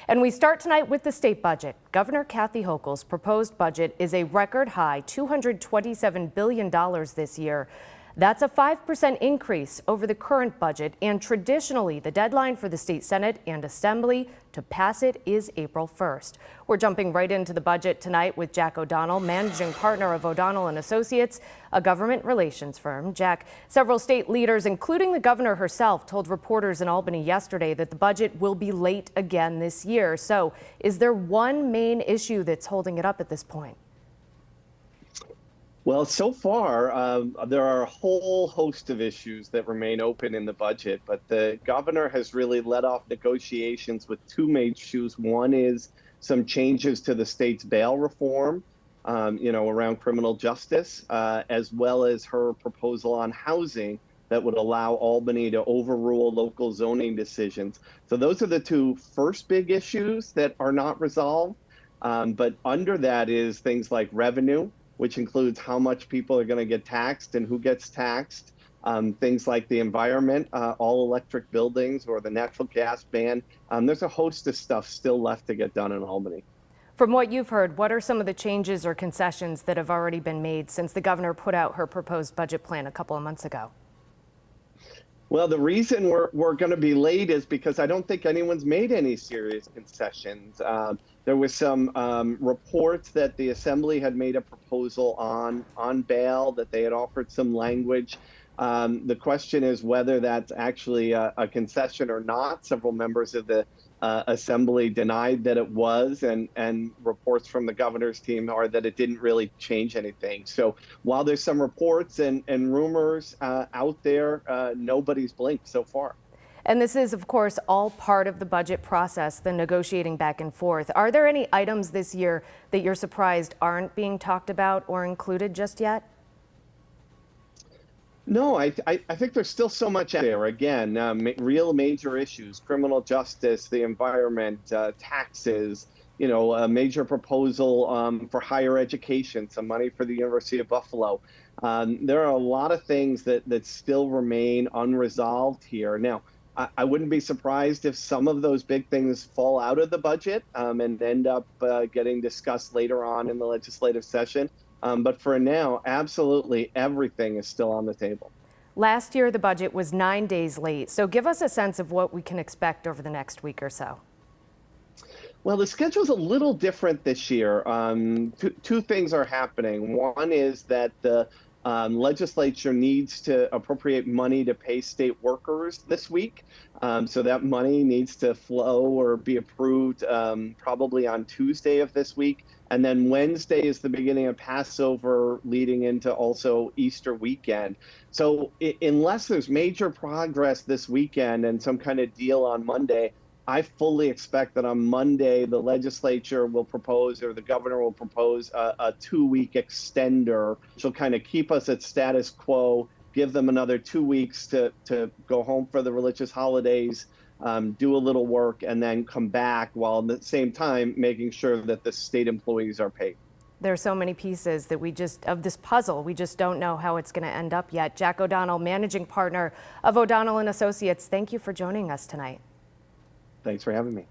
And we start tonight with the state budget. Governor Kathy Hochul's proposed budget is a record high $227 billion this year. That's a 5% increase over the current budget, and traditionally the deadline for the state Senate and Assembly to pass it is April 1st. We're jumping right into the budget tonight with Jack O'Donnell, managing partner of O'Donnell and Associates, a government relations firm. Jack, several state leaders, including the governor herself, told reporters in Albany yesterday that the budget will be late again this year. So is there one main issue that's holding it up at this point? Well, so far, there are a whole host of issues that remain open in the budget, but the governor has really led off negotiations with two major issues. One is some changes to the state's bail reform, around criminal justice, as well as her proposal on housing that would allow Albany to overrule local zoning decisions. So those are the two first big issues that are not resolved. But under that is things like revenue, which includes how much people are going to get taxed and who gets taxed. Things like the environment, all electric buildings, or the natural gas ban. There's a host of stuff still left to get done in Albany. From what you've heard, what are some of the changes or concessions that have already been made since the governor put out her proposed budget plan a couple of months ago? Well, the reason we're going to be late is because I don't think anyone's made any serious concessions. There was some reports that the Assembly had made a proposal on bail, that they had offered some language. The question is whether that's actually a concession or not. Several members of the Assembly denied that it was, and reports from the governor's team are that it didn't really change anything. So while there's some reports and rumors out there, nobody's blinked so far. And this is, of course, all part of the budget process, the negotiating back and forth. Are there any items this year that you're surprised aren't being talked about or included just yet? No, I think there's still so much out there. Again, real major issues: criminal justice, the environment, taxes. A major proposal for higher education, some money for the University of Buffalo. There are a lot of things that still remain unresolved here. Now, I wouldn't be surprised if some of those big things fall out of the budget and end up getting discussed later on in the legislative session. But for now, absolutely everything is still on the table. Last year, the budget was 9 days late. So give us a sense of what we can expect over the next week or so. Well, the schedule's a little different this year. Two things are happening. One is that the legislature needs to appropriate money to pay state workers this week. So that money needs to flow or be approved probably on Tuesday of this week. And then Wednesday is the beginning of Passover, leading into also Easter weekend. So unless there's major progress this weekend and some kind of deal on Monday, I fully expect that on Monday, the legislature will propose, or the governor will propose, a 2-week extender, which will kind of keep us at status quo, give them another 2 weeks to go home for the religious holidays, do a little work, and then come back, while at the same time making sure that the state employees are paid. There are so many pieces that of this puzzle, we just don't know how it's going to end up yet. Jack O'Donnell, managing partner of O'Donnell and Associates, thank you for joining us tonight. Thanks for having me.